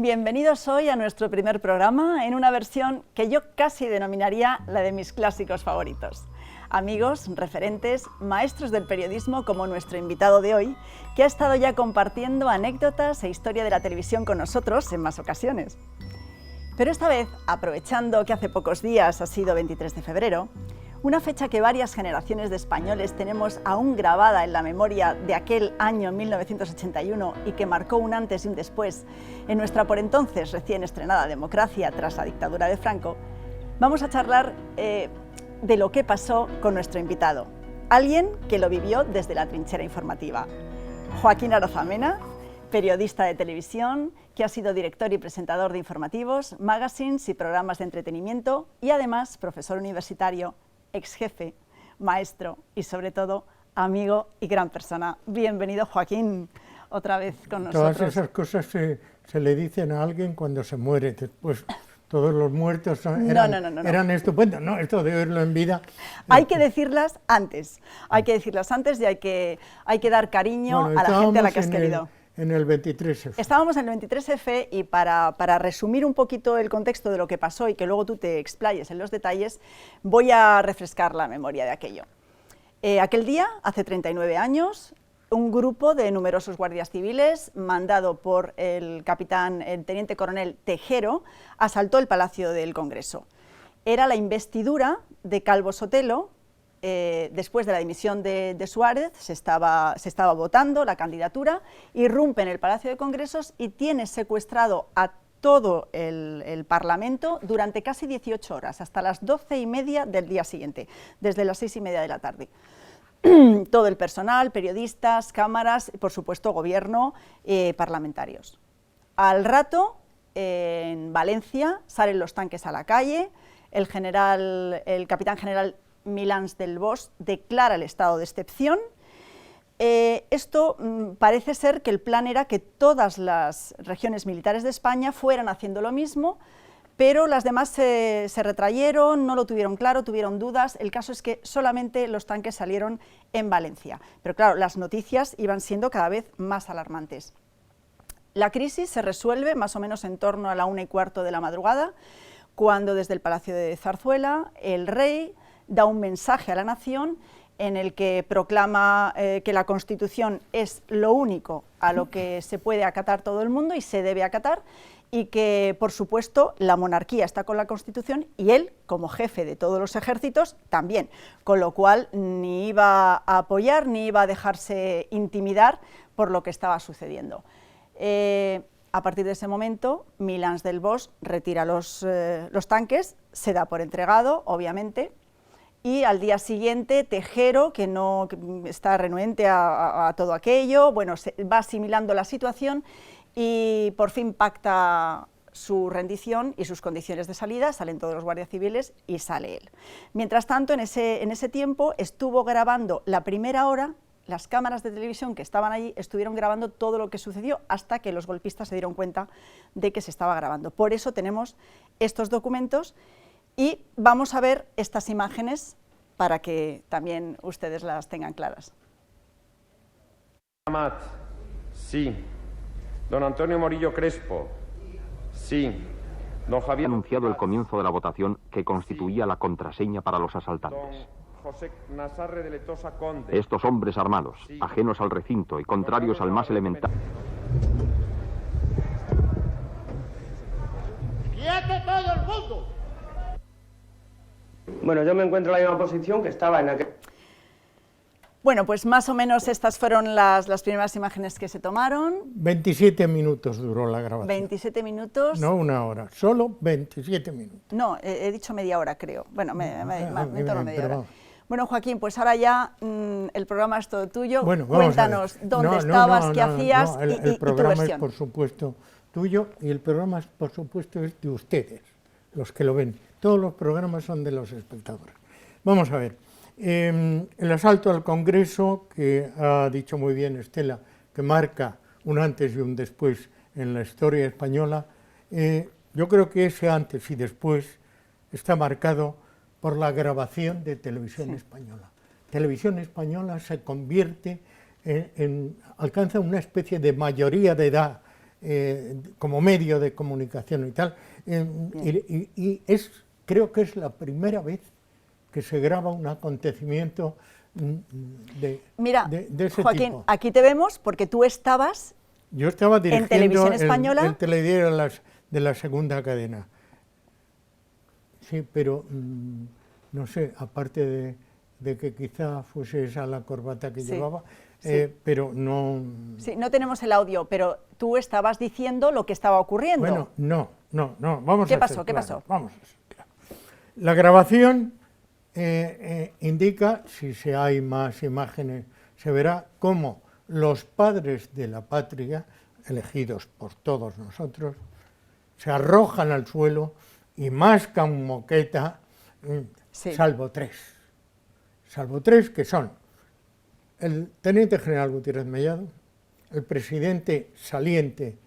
Bienvenidos hoy a nuestro primer programa en una versión que yo casi denominaría la de mis clásicos favoritos. Amigos, referentes, maestros del periodismo como nuestro invitado de hoy, que ha estado ya compartiendo anécdotas e historia de la televisión con nosotros en más ocasiones. Pero esta vez, aprovechando que hace pocos días ha sido 23 de febrero, una fecha que varias generaciones de españoles tenemos aún grabada en la memoria de aquel año 1981 y que marcó un antes y un después en nuestra por entonces recién estrenada democracia tras la dictadura de Franco, vamos a charlar de lo que pasó con nuestro invitado, alguien que lo vivió desde la trinchera informativa. Joaquín Arozamena, periodista de televisión, que ha sido director y presentador de informativos, magazines y programas de entretenimiento y además profesor universitario, ex jefe, maestro y sobre todo amigo y gran persona. Bienvenido, Joaquín, otra vez con nosotros. Todas esas cosas se le dicen a alguien cuando se muere. Después todos los muertos eran estupendos. No, esto de oírlo en vida. Hay que decirlas antes. Hay que decirlas antes y hay que dar cariño a la gente a la que has querido. En el 23F. Estábamos en el 23F y para resumir un poquito el contexto de lo que pasó y que luego tú te explayes en los detalles, voy a refrescar la memoria de aquello. Aquel día, hace 39 años, un grupo de numerosos guardias civiles, mandado por el teniente coronel Tejero, asaltó el Palacio del Congreso. Era la investidura de Calvo Sotelo. Después de la dimisión de Suárez, se estaba votando la candidatura, irrumpe en el Palacio de Congresos y tiene secuestrado a todo el Parlamento durante casi 18 horas, hasta las 12:30 del día siguiente, desde las 6:30 de la tarde. Todo el personal, periodistas, cámaras, por supuesto gobierno, parlamentarios. Al rato, en Valencia, salen los tanques a la calle, el capitán general Milans del Bosch declara el estado de excepción. Esto parece ser que el plan era que todas las regiones militares de España fueran haciendo lo mismo, pero las demás se retrayeron, no lo tuvieron claro, tuvieron dudas. El caso es que solamente los tanques salieron en Valencia. Pero claro, las noticias iban siendo cada vez más alarmantes. La crisis se resuelve más o menos en torno a la 1:15 de la madrugada, cuando desde el Palacio de Zarzuela el rey da un mensaje a la nación en el que proclama que la Constitución es lo único a lo que se puede acatar todo el mundo y se debe acatar, y que, por supuesto, la monarquía está con la Constitución y él, como jefe de todos los ejércitos, también, con lo cual ni iba a apoyar ni iba a dejarse intimidar por lo que estaba sucediendo. A partir de ese momento, Milans del Bosch retira los tanques, se da por entregado, obviamente, y al día siguiente Tejero, que está renuente a todo aquello, bueno, va asimilando la situación y por fin pacta su rendición y sus condiciones de salida, salen todos los guardias civiles y sale él. Mientras tanto, en ese tiempo estuvo grabando la primera hora, las cámaras de televisión que estaban allí estuvieron grabando todo lo que sucedió hasta que los golpistas se dieron cuenta de que se estaba grabando. Por eso tenemos estos documentos. Y vamos a ver estas imágenes para que también ustedes las tengan claras. Amat, sí. Don Antonio Morillo Crespo, sí. Don Javier... Ha anunciado el comienzo de la votación que constituía la contraseña para los asaltantes. Don José Nasarre de Letosa Conde. Estos hombres armados, ajenos al recinto y contrarios al más elemental... ¡Quieto todo el mundo! Bueno, yo me encuentro en la misma posición que estaba en aquel... Bueno, pues más o menos estas fueron las primeras imágenes que se tomaron. 27 minutos duró la grabación. 27 minutos. No una hora, solo 27 minutos. No, he dicho media hora, creo. Bueno, me torno media hora. Bueno, Joaquín, pues ahora ya el programa es todo tuyo. Bueno, cuéntanos dónde estabas, qué hacías y tu programa versión. Es, por supuesto, tuyo y el programa, por supuesto, es de ustedes, los que lo ven. Todos los programas son de los espectadores. Vamos a ver. El asalto al Congreso, que ha dicho muy bien Estela, que marca un antes y un después en la historia española, yo creo que ese antes y después está marcado por la grabación de Televisión Española. Televisión Española se convierte alcanza una especie de mayoría de edad como medio de comunicación y tal. Creo que es la primera vez que se graba un acontecimiento de ese Joaquín, tipo. aquí te vemos porque tú estabas Yo estaba dirigiendo en Televisión Española. el telediario de la segunda cadena. Sí, pero no sé, aparte de que quizá fuese esa la corbata que llevaba, pero no... Sí, no tenemos el audio, pero tú estabas diciendo lo que estaba ocurriendo. Bueno, no, vamos a ser pasó? ¿Qué claros, pasó? Vamos a ser claros. La grabación indica, si hay más imágenes, se verá cómo los padres de la patria, elegidos por todos nosotros, se arrojan al suelo y mascan moqueta, salvo tres que son el teniente general Gutiérrez Mellado, el presidente saliente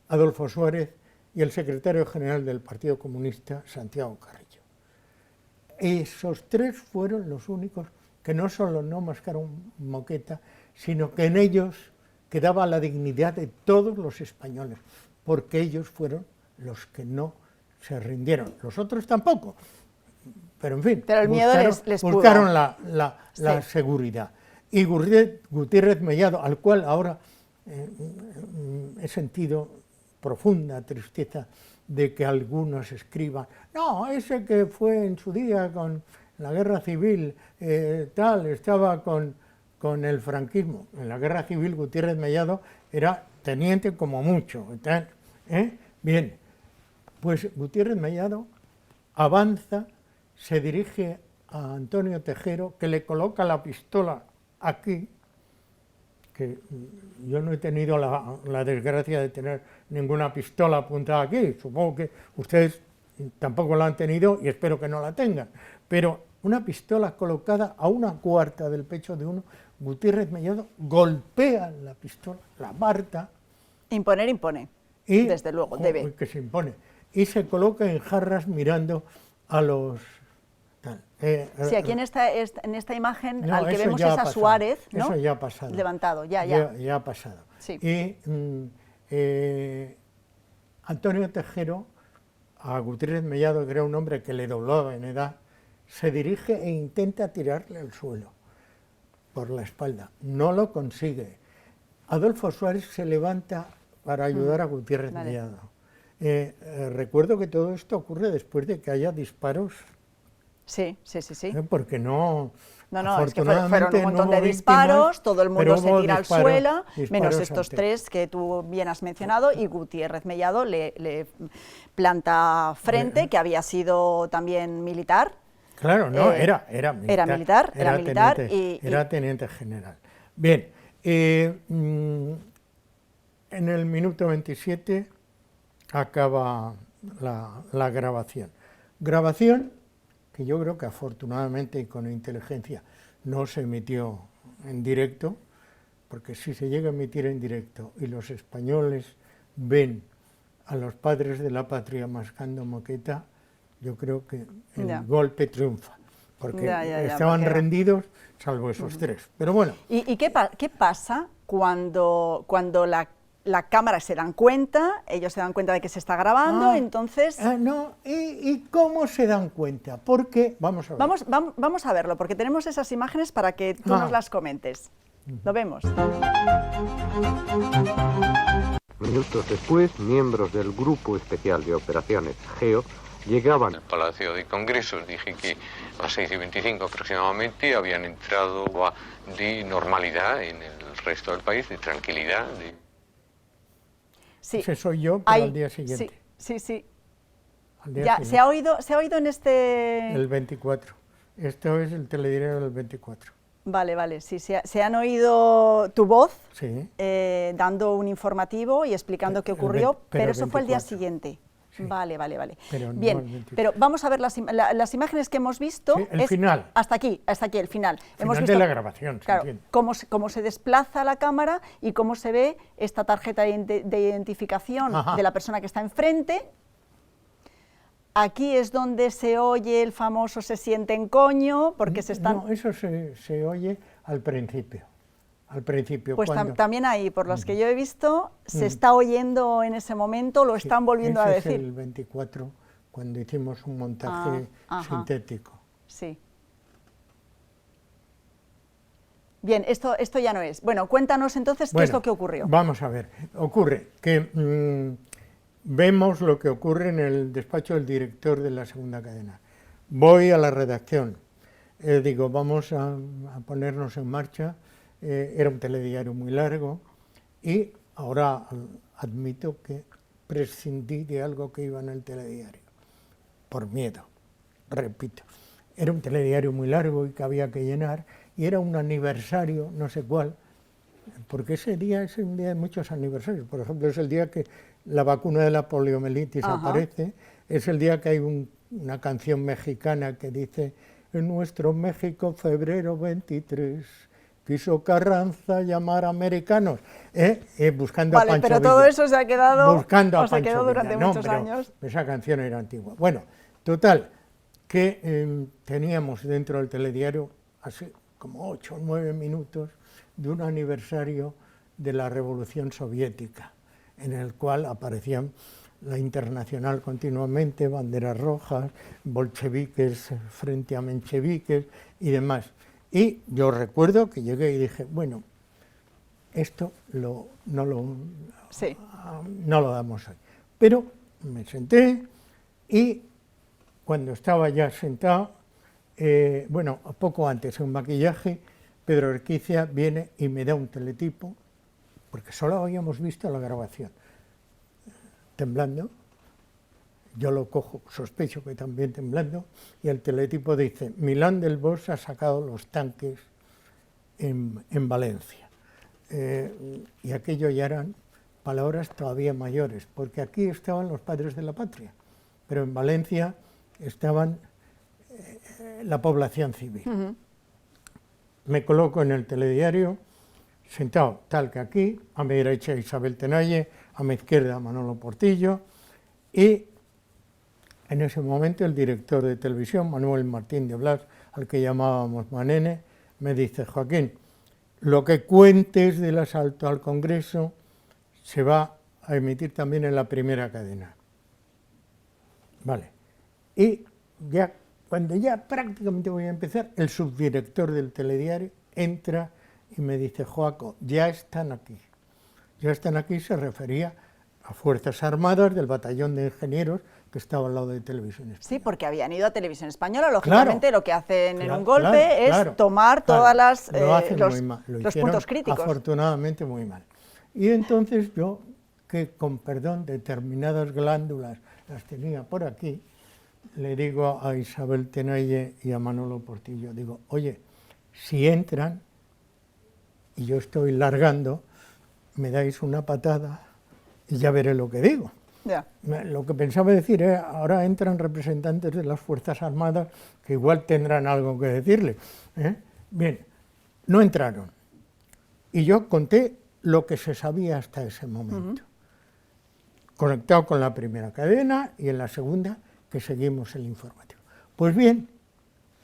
Adolfo Suárez y el secretario general del Partido Comunista, Santiago Carrillo. Esos tres fueron los únicos que no solo no mascaron moqueta, sino que en ellos quedaba la dignidad de todos los españoles, porque ellos fueron los que no se rindieron. Los otros tampoco, pero en fin, pero el miedo les buscaron la seguridad. Y Gutiérrez Mellado, al cual ahora he sentido profunda tristeza de que algunos escriban, no, ese que fue en su día con la guerra civil, estaba con el franquismo. En la guerra civil Gutiérrez Mellado era teniente como mucho. Bien, pues Gutiérrez Mellado avanza, se dirige a Antonio Tejero, que le coloca la pistola aquí, que yo no he tenido la desgracia de tener ninguna pistola apuntada aquí, supongo que ustedes tampoco la han tenido y espero que no la tengan, pero una pistola colocada a una cuarta del pecho de uno, Gutiérrez Mellado golpea la pistola, la aparta. Imponer impone, y, desde luego, debe. Que se impone, y se coloca en jarras mirando a los... sí, aquí en esta imagen al que vemos es a Suárez, ¿no? Eso ya ha pasado. Levantado, ya ha pasado. Sí. Y Antonio Tejero, a Gutiérrez Mellado, que era un hombre que le doblaba en edad, se dirige e intenta tirarle al suelo por la espalda. No lo consigue. Adolfo Suárez se levanta para ayudar a Gutiérrez Mellado. Recuerdo que todo esto ocurre después de que haya disparos. Sí. Porque no, es que fueron un montón de disparos, todo el mundo se tira al suelo, menos estos tres que tú bien has mencionado, y Gutiérrez Mellado le planta frente, que había sido también militar. Claro, no, era militar. Era teniente general. Bien, en el minuto 27 acaba la grabación. Grabación que yo creo que afortunadamente y con inteligencia no se emitió en directo, porque si se llega a emitir en directo y los españoles ven a los padres de la patria mascando moqueta, yo creo que el golpe triunfa, porque estaban rendidos, salvo esos tres. Pero bueno. ¿Y qué pasa cuando la cámara se dan cuenta, ellos se dan cuenta de que se está grabando, entonces... ¿Y cómo se dan cuenta? Porque, vamos a ver. Vamos a verlo, porque tenemos esas imágenes para que tú nos las comentes. Lo vemos. Minutos después, miembros del Grupo Especial de Operaciones GEO llegaban al Palacio de Congresos. Dije que a las 6:25 aproximadamente habían entrado de normalidad en el resto del país, de tranquilidad, Sí. Ese soy yo, pero al día siguiente. Sí. Ya, ¿se ha oído en este...? El 24. Esto es el telediario del 24. Vale, sí, se han oído tu voz, sí. Dando un informativo y explicando qué ocurrió, pero eso 24. Fue el día siguiente. Sí. Vale. Pero bien, pero vamos a ver las imágenes que hemos visto. Sí, el final. Hasta aquí, el final. Hemos visto de la grabación, claro, cómo se desplaza la cámara y cómo se ve esta tarjeta de identificación de la persona que está enfrente. Aquí es donde se oye el famoso "se sienten coño", porque se están... No, eso se oye al principio. al principio. Pues cuando... también ahí, por los que yo he visto, se está oyendo en ese momento, lo están volviendo a decir. Es el 24, cuando hicimos un montaje sintético. Sí. Bien, esto ya no es. Bueno, cuéntanos entonces qué es lo que ocurrió. Vamos a ver. Ocurre que vemos lo que ocurre en el despacho del director de la segunda cadena. Voy a la redacción, digo, vamos a ponernos en marcha. Era un telediario muy largo y ahora admito que prescindí de algo que iba en el telediario, por miedo, repito. Era un telediario muy largo y que había que llenar, y era un aniversario, no sé cuál, porque ese día es un día de muchos aniversarios. Por ejemplo, es el día que la vacuna de la poliomielitis aparece, es el día que hay una canción mexicana que dice: en nuestro México, febrero 23, quiso Carranza llamar a americanos, buscando a Pancho pero Villa. todo eso se ha quedado, Buscando a se Pancho quedó durante Villa. muchos años. Esa canción era antigua. Bueno, total, que teníamos dentro del telediario así como 8 o 9 minutos de un aniversario de la Revolución Soviética, en el cual aparecían la Internacional continuamente, banderas rojas, bolcheviques frente a mencheviques y demás. Y yo recuerdo que llegué y dije, bueno, esto no lo damos hoy. Pero me senté y cuando estaba ya sentado, poco antes, en maquillaje, Pedro Urquicia viene y me da un teletipo, porque solo habíamos visto la grabación, temblando. Yo lo cojo, sospecho que también temblando, y el teletipo dice: Milán del Bosch ha sacado los tanques en Valencia. Y aquello ya eran palabras todavía mayores, porque aquí estaban los padres de la patria, pero en Valencia estaban la población civil. Me coloco en el telediario, sentado tal que aquí, a mi derecha Isabel Tenalle, a mi izquierda Manolo Portillo, y en ese momento el director de televisión, Manuel Martín de Blas, al que llamábamos Manene, me dice: Joaquín, lo que cuentes del asalto al Congreso se va a emitir también en la primera cadena. Vale. Y ya, cuando ya prácticamente voy a empezar, el subdirector del telediario entra y me dice: Joaco, ya están aquí. Ya están aquí se refería a Fuerzas Armadas del batallón de ingenieros que estaba al lado de Televisión Española. Sí, porque habían ido a Televisión Española, lógicamente lo que hacen en un golpe es claro, tomar todas los puntos críticos. Afortunadamente muy mal. Y entonces yo, que con perdón determinadas glándulas las tenía por aquí, le digo a Isabel Tenalle y a Manolo Portillo, digo, oye, si entran y yo estoy largando, me dais una patada y ya veré lo que digo. Ya. Lo que pensaba decir es, ahora entran representantes de las Fuerzas Armadas que igual tendrán algo que decirle. Bien, no entraron. Y yo conté lo que se sabía hasta ese momento. Conectado con la primera cadena y en la segunda que seguimos el informativo. Pues bien,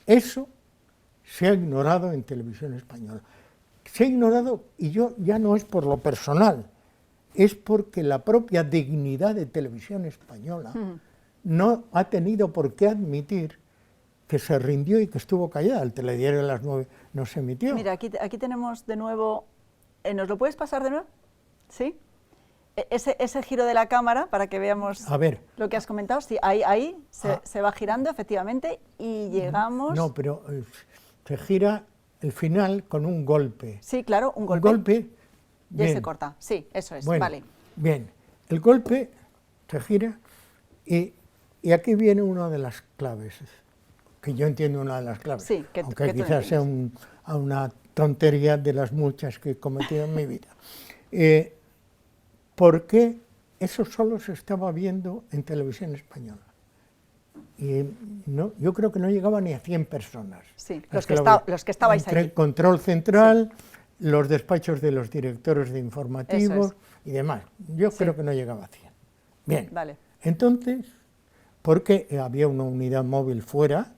eso se ha ignorado en Televisión Española. Se ha ignorado, y yo ya no es por lo personal, es porque la propia dignidad de Televisión Española no ha tenido por qué admitir que se rindió y que estuvo callada. El telediario de las 9 no se emitió. Mira, aquí tenemos de nuevo, ¿nos lo puedes pasar de nuevo? ¿Sí? Ese giro de la cámara para que veamos lo que has comentado. Sí, ahí se va girando efectivamente y llegamos... No, pero se gira el final con un golpe. Sí, claro, un golpe. Un golpe. Ya se corta, sí, eso es, bueno, vale. Bien, el golpe se gira y aquí viene una de las claves, que yo entiendo una de las claves, sí, aunque quizás sea una tontería de las muchas que he cometido en mi vida. ¿Por qué eso solo se estaba viendo en Televisión Española? Y no, yo creo que no llegaba ni a 100 personas. Sí, los que estabais allí. Control central, sí, los despachos de los directores de informativos y demás. Yo creo que no llegaba a 100. Bien, vale. Entonces, porque había una unidad móvil fuera,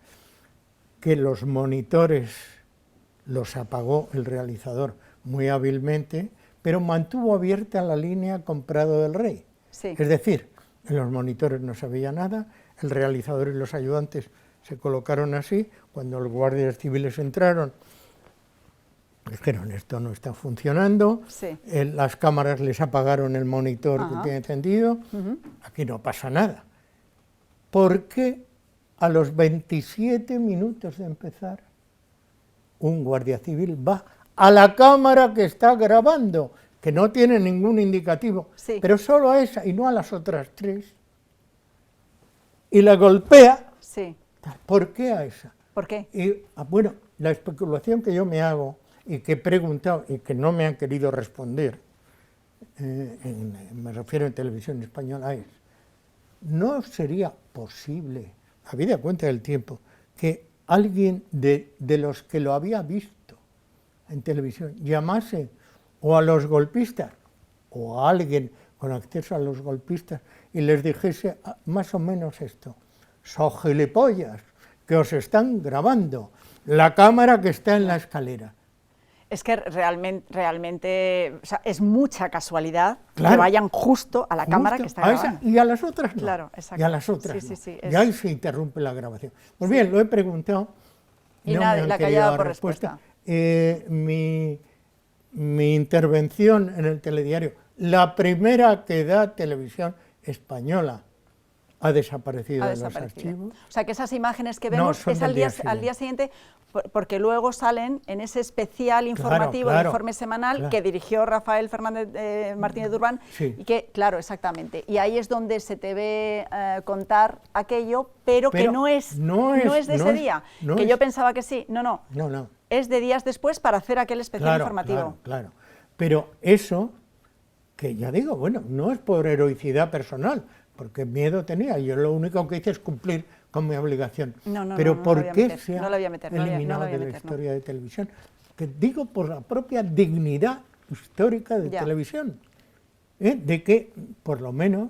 que los monitores los apagó el realizador muy hábilmente, pero mantuvo abierta la línea con Prado del Rey. Sí. Es decir, en los monitores no se veía nada, el realizador y los ayudantes se colocaron así, cuando los guardias civiles entraron, dijeron, esto no está funcionando, Sí. Las cámaras les apagaron el monitor que tiene encendido, aquí no pasa nada. Porque a los 27 minutos de empezar, un guardia civil va a la cámara que está grabando, que no tiene ningún indicativo, Sí. pero solo a esa y no a las otras 3, y la golpea. Sí. ¿Por qué a esa? ¿Por qué? Y, bueno, la especulación que yo me hago y que he preguntado y que no me han querido responder, me refiero en televisión española, es, ¿no sería posible, habida cuenta del tiempo, que alguien de los que lo había visto en televisión llamase o a los golpistas o a alguien con acceso a los golpistas y les dijese más o menos esto: ¡so gilipollas, que os están grabando, la cámara que está en la escalera! Es que realmente o sea, es mucha casualidad Claro. que vayan justo a la cámara que está a esa, grabando. y a las otras no. Claro, exacto. Y a las otras Sí, no. sí, sí, Y ahí se interrumpe la grabación. Pues bien, lo he preguntado Y no nadie- me han la querido callada dar por respuesta. respuesta. Mi intervención en el telediario, la primera que da Televisión Española, ha desaparecido Ha de los desaparecido. archivos. O sea, que esas imágenes que No, vemos son es del al día siguiente, porque luego salen en ese especial informativo, claro, el informe semanal, claro. que dirigió Rafael Fernández Martínez de Urbán, Sí. y que, claro, exactamente, y ahí es donde se te ve contar aquello, pero que no es de ese día, que yo pensaba que sí, no, No. es de días después para hacer aquel especial informativo. Claro. Pero eso, que ya digo, bueno, no es por heroicidad personal, porque miedo tenía, yo lo único que hice es cumplir con mi obligación. No, pero no ¿por lo voy a qué meter, se ha no lo voy a meter, no lo voy a eliminado de la meter, no. historia de televisión? Que digo por la propia dignidad histórica de Ya. televisión, de que por lo menos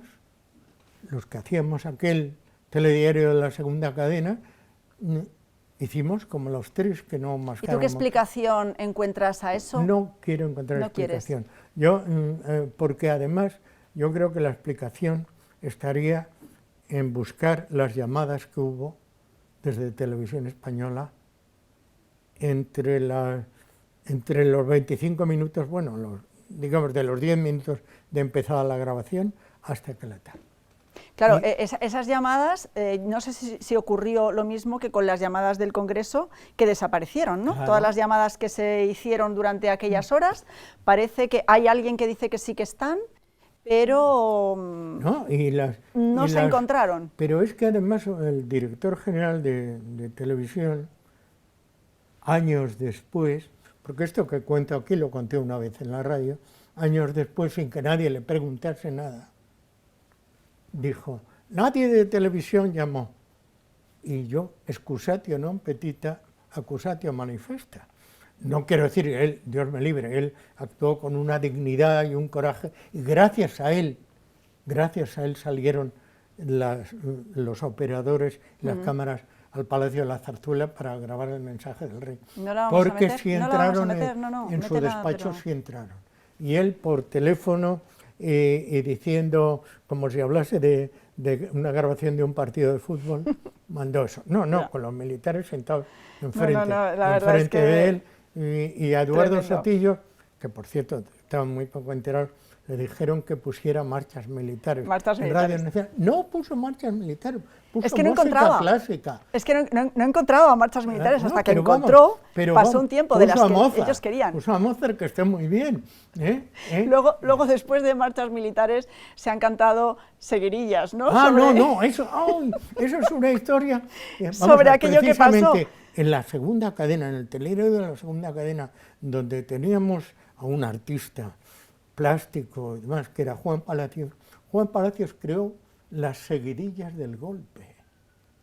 los que hacíamos aquel telediario de la segunda cadena, hicimos como los 3 que no ¿Y mascábamos. tú qué explicación encuentras a eso? No quiero encontrar ¿No quieres? explicación. Yo, porque además yo creo que la explicación estaría en buscar las llamadas que hubo desde Televisión Española entre los 25 minutos, bueno, digamos de los 10 minutos de empezada la grabación hasta que la tal. Claro, esas llamadas, no sé si ocurrió lo mismo que con las llamadas del Congreso, que desaparecieron, ¿no? Claro. Todas las llamadas que se hicieron durante aquellas horas, parece que hay alguien que dice que sí que están, pero ¿No? no se encontraron. Pero es que además el director general de televisión, años después, porque esto que cuento aquí lo conté una vez en la radio, años después, sin que nadie le preguntase nada, dijo, nadie de televisión llamó. Y yo, excusatio non petita, accusatio manifesta. No quiero decir, él, Dios me libre, él actuó con una dignidad y un coraje, y gracias a él salieron los operadores y las cámaras al Palacio de la Zarzuela para grabar el mensaje del rey. No la vamos a Porque meter, si no la vamos a entraron meter, no, en su métela, despacho, pero- sí entraron. Y él por teléfono y diciendo, como si hablase de una grabación de un partido de fútbol, mandó eso. No, Ya. con los militares sentados enfrente, la verdad es enfrente que de él, y a Eduardo tremendo. Sotillo, que por cierto estaban muy poco enterados, le dijeron que pusiera marchas militares. Marchas en Radio militares. Nacional. No puso marchas militares, puso Es que no música encontraba. clásica. Es que no encontraba marchas militares No, hasta que pero vamos, encontró, pero pasó vamos, un tiempo de las puso a que Mozart, ellos querían. Puso a Mozart, que esté muy bien. Luego, después de marchas militares, se han cantado seguirillas, ¿no? Eso es una historia. Sobre aquello que pasó. Precisamente en la segunda cadena, en el telero de la segunda cadena, donde teníamos a un artista plástico y demás, que era Juan Palacios. Juan Palacios creó las seguidillas del golpe.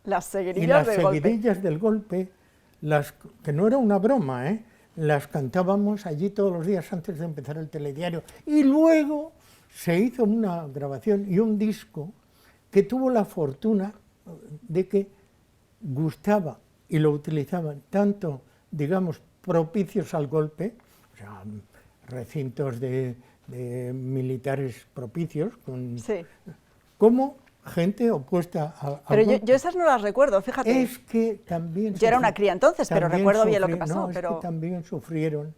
Las Y seguirillas las del golpe. seguidillas del golpe, que no era una broma, las cantábamos allí todos los días antes de empezar el telediario. Y luego se hizo una grabación y un disco que tuvo la fortuna de que gustaba y lo utilizaban tanto, digamos, propicios al golpe, o sea, recintos de militares propicios, Sí. como gente opuesta a... Pero yo esas no las recuerdo, fíjate. Es que también... Yo era una cría entonces, pero recuerdo bien lo que pasó. No, pero... es que también sufrieron...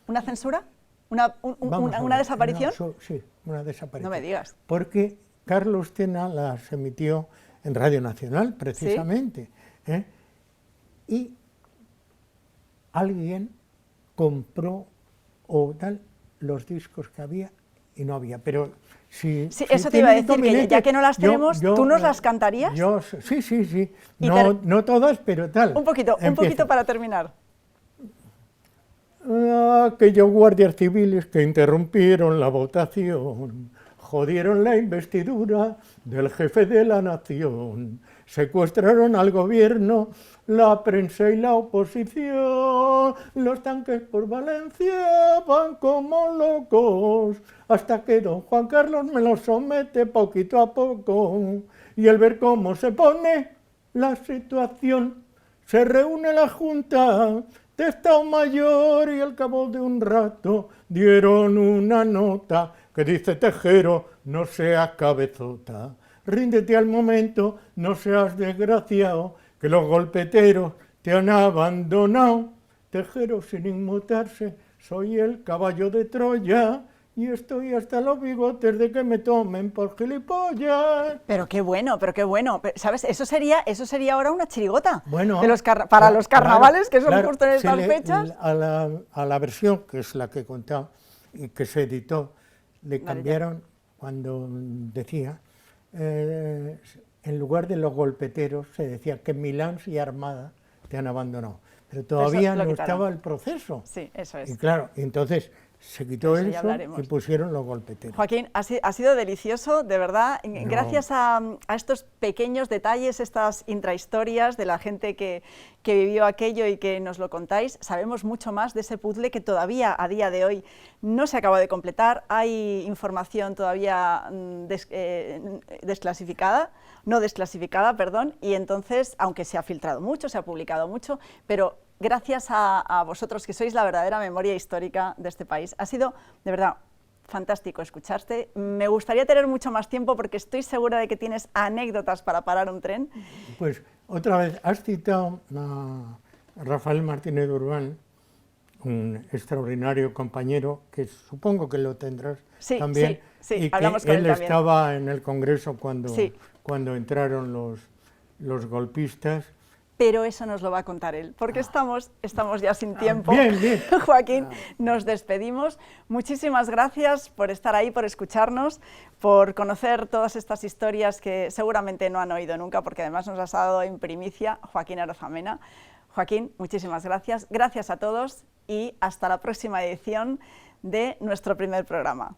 ¿Una censura? ¿Una desaparición? Sí, una desaparición. No me digas. Porque Carlos Tena las emitió en Radio Nacional, precisamente. ¿Sí? Y alguien compró o tal los discos que había y no había. Pero si eso te iba a decir, que ya que no las tenemos, ¿tú nos las cantarías? Sí. No todas, pero tal. Un poquito para terminar. Aquellos guardias civiles que interrumpieron la votación, jodieron la investidura del jefe de la nación, secuestraron al gobierno, la prensa y la oposición, los tanques por Valencia van como locos, hasta que don Juan Carlos me los somete poquito a poco, y al ver cómo se pone la situación, se reúne la Junta de Estado Mayor y al cabo de un rato dieron una nota que dice: Tejero, no seas cabezota, ríndete al momento, no seas desgraciado, que los golpeteros te han abandonado. Tejero, sin inmutarse, soy el caballo de Troya y estoy hasta los bigotes de que me tomen por gilipollas. Pero qué bueno. ¿Sabes? Eso sería ahora una chirigota. Bueno, de los carnavales, que son justo en estas fechas. A la versión, que es la que he contado y que se editó, le cambiaron cuando decía, en lugar de los golpeteros, se decía que Milans y Armada te han abandonado. Pero todavía no estaba el proceso. Sí, eso es. Y claro, entonces se quitó eso y pusieron los golpeteros. Joaquín, ha sido delicioso, de verdad. No. Gracias a estos pequeños detalles, estas intrahistorias de la gente que vivió aquello y que nos lo contáis, sabemos mucho más de ese puzzle que todavía a día de hoy no se acaba de completar. Hay información todavía no desclasificada, y entonces, aunque se ha filtrado mucho, se ha publicado mucho, pero gracias a vosotros, que sois la verdadera memoria histórica de este país. Ha sido, de verdad, fantástico escucharte. Me gustaría tener mucho más tiempo porque estoy segura de que tienes anécdotas para parar un tren. Pues otra vez, has citado a Rafael Martínez Urbán, un extraordinario compañero, que supongo que lo tendrás también, sí, y hablamos que con él él también. Estaba en el Congreso cuando entraron los golpistas. Pero eso nos lo va a contar él, porque estamos ya sin tiempo. Bien. Joaquín, nos despedimos. Muchísimas gracias por estar ahí, por escucharnos, por conocer todas estas historias que seguramente no han oído nunca, porque además nos has dado en primicia Joaquín Arozamena. Joaquín, muchísimas gracias. Gracias a todos y hasta la próxima edición de nuestro primer programa.